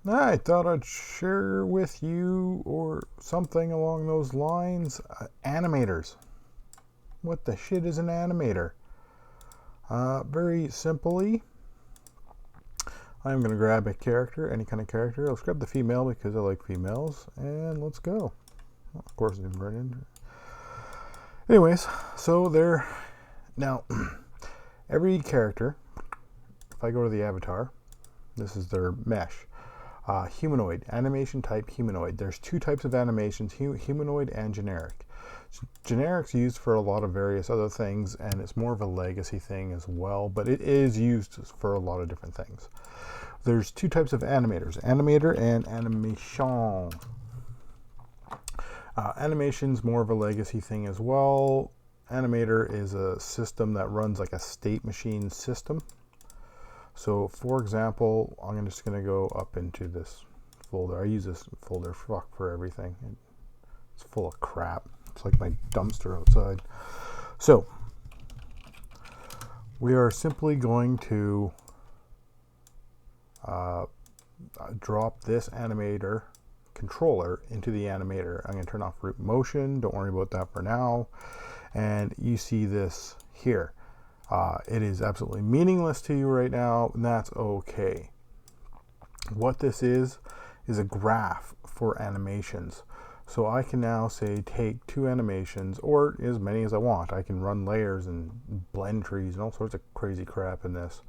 I thought I'd share with you or something along those lines. Animators. What the shit is an animator? Very simply, I'm going to grab a character, any kind of character. Let's grab the female because I like females, and let's go. Well, of course, I didn't run into it. Anyways, so there. Now, every character, if I go to the avatar, this is their mesh. Humanoid, animation type humanoid. There's two types of animations, humanoid and generic. Generic's used for a lot of various other things, and it's more of a legacy thing as well, but it is used for a lot of different things. There's two types of animators, animator and animation. Animation's more of a legacy thing as well. Animator is a system that runs like a state machine system. So for example, I'm just going to go up into this folder. I use this folder for everything. It's full of crap. It's like my dumpster outside. So we are simply going to drop this animator controller into the animator. I'm going to turn off root motion. Don't worry about that for now. And you see this here. It is absolutely meaningless to you right now, and that's okay. What this is a graph for animations. So I can now say take two animations, or as many as I want. I can run layers and blend trees and all sorts of crazy crap in this.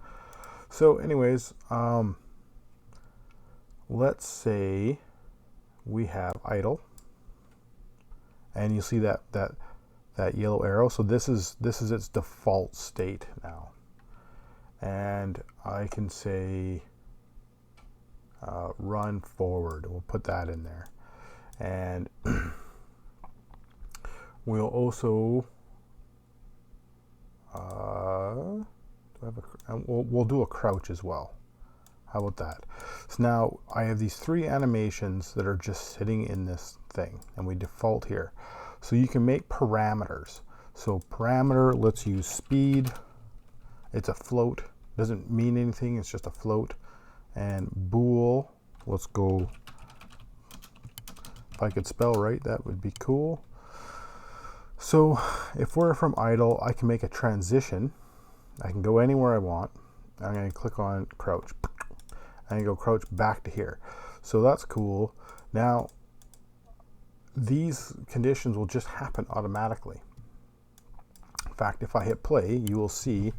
So anyways, let's say we have idle, and you see that yellow arrow. So this is its default state now, and I can say run forward. We'll put that in there, and we'll also we'll do a crouch as well. How about that? So now I have these three animations that are just sitting in this thing, and we default here. So you can make parameters. So parameter, let's use speed. It's a float. Doesn't mean anything, it's just a float. And bool, let's go. If I could spell right, that would be cool. So if we're from idle, I can make a transition. I can go anywhere I want. I'm going to click on crouch. I can go crouch back to here. So that's cool. Now, these conditions will just happen automatically. In fact, if I hit play, you will see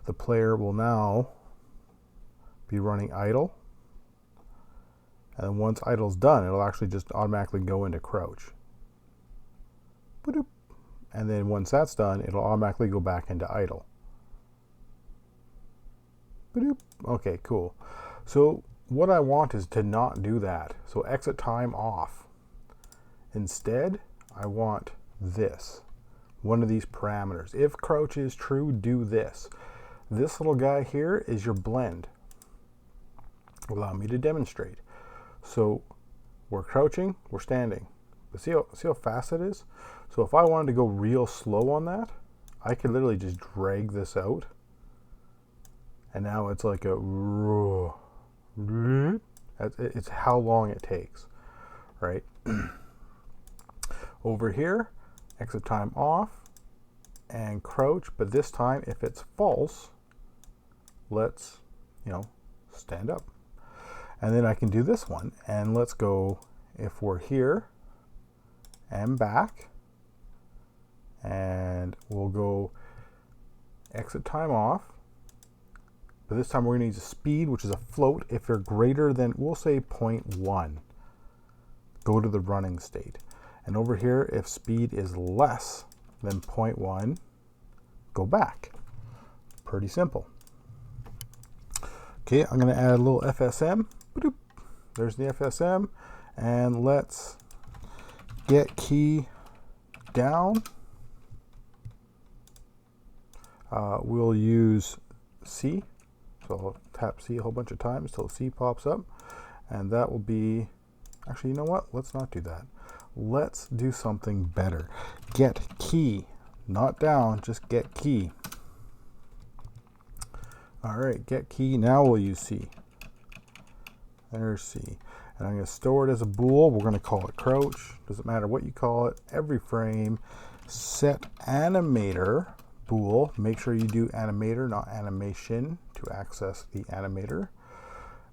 the player will now be running idle. And then once idle's done, it'll actually just automatically go into crouch. Ba-doop. And then once that's done, it'll automatically go back into idle. Ba-doop. Okay, cool. So what I want is to not do that. So exit time off. Instead, I want this, one of these parameters. If crouch is true, do this. This little guy here is your blend. Allow me to demonstrate. So we're crouching, we're standing. But see how fast it is? So if I wanted to go real slow on that, I could literally just drag this out. And now it's like a... It's how long it takes, right? Over here, exit time off and crouch, but this time if it's false, let's, stand up. And then I can do this one, and let's go, if we're here and back, and we'll go exit time off, but this time we're going to use a speed, which is a float. If you're greater than, we'll say 0.1, go to the running state. And over here, if speed is less than 0.1, go back. Pretty simple. Okay, I'm going to add a little FSM. Ba-doop. There's the FSM. And let's get key down. We'll use C. So I'll tap C a whole bunch of times till C pops up. And that will be, actually, you know what? Let's not do that. Let's do something better. Get key, not down, just get key. All right, get key. Now we'll use C. There's C. And I'm going to store it as a bool. We're going to call it crouch. Doesn't matter what you call it. Every frame. Set animator bool. Make sure you do animator, not animation, to access the animator.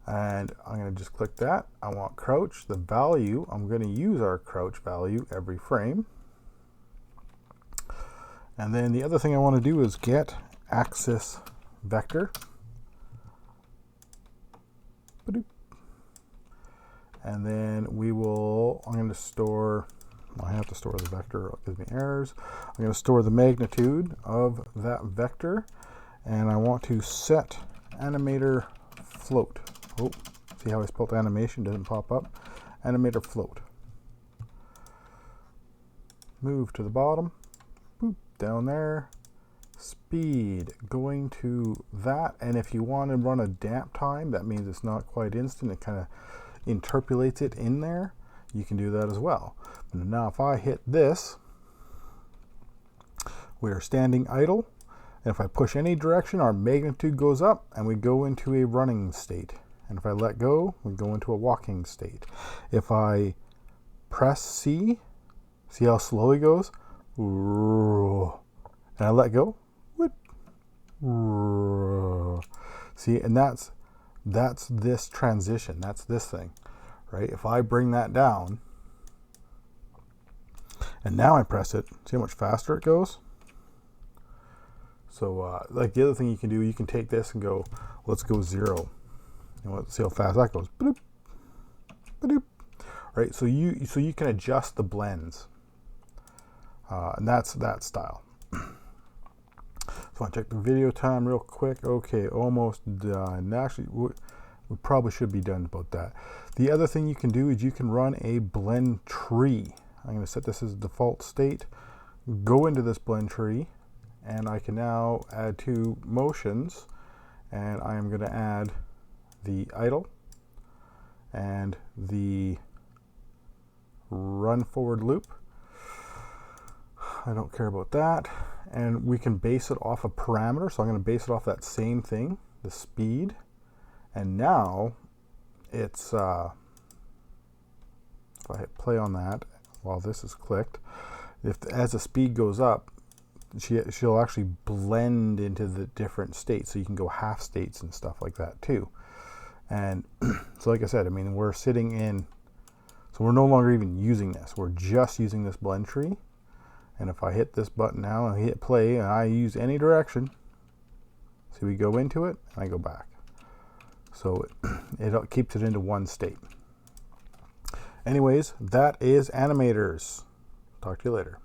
And I'm going to just click that. I want crouch. The value, I'm going to use our crouch value every frame. And then the other thing I want to do is get axis vector. And then I'm going to store, I have to store the vector, it gives me errors. I'm going to store the magnitude of that vector. And I want to set animator float. Oh, see how I spelled animation? Doesn't pop up. Animator float. Move to the bottom. Boop, down there. Speed going to that. And if you want to run a damp time, that means it's not quite instant. It kind of interpolates it in there. You can do that as well. And now if I hit this, we are standing idle. And if I push any direction, our magnitude goes up and we go into a running state. And if I let go, we go into a walking state. If I press C, see how slow it goes? And I let go. See, and that's this transition. That's this thing, right? If I bring that down, and now I press it, see how much faster it goes? So, like the other thing you can do, you can take this and go, let's go 0. And let's see how fast that goes. Ba-doop, ba-doop. Right? So you can adjust the blends, and that's that style. So I check the video time real quick. Okay, almost done. Actually, we probably should be done about that. The other thing you can do is you can run a blend tree. I'm going to set this as default state. Go into this blend tree, and I can now add 2 motions, and I am going to add the idle and the run forward loop. I don't care about that. And we can base it off a parameter. So I'm going to base it off that same thing, the speed. And now it's, if I hit play on that while this is clicked, as the speed goes up, she'll actually blend into the different states. So you can go half states and stuff like that too. And so like I said, I mean, we're sitting in, so we're no longer even using this. We're just using this blend tree. And if I hit this button now and I hit play and I use any direction, see, we go into it and I go back. So it keeps it into one state. Anyways, that is Animators. Talk to you later.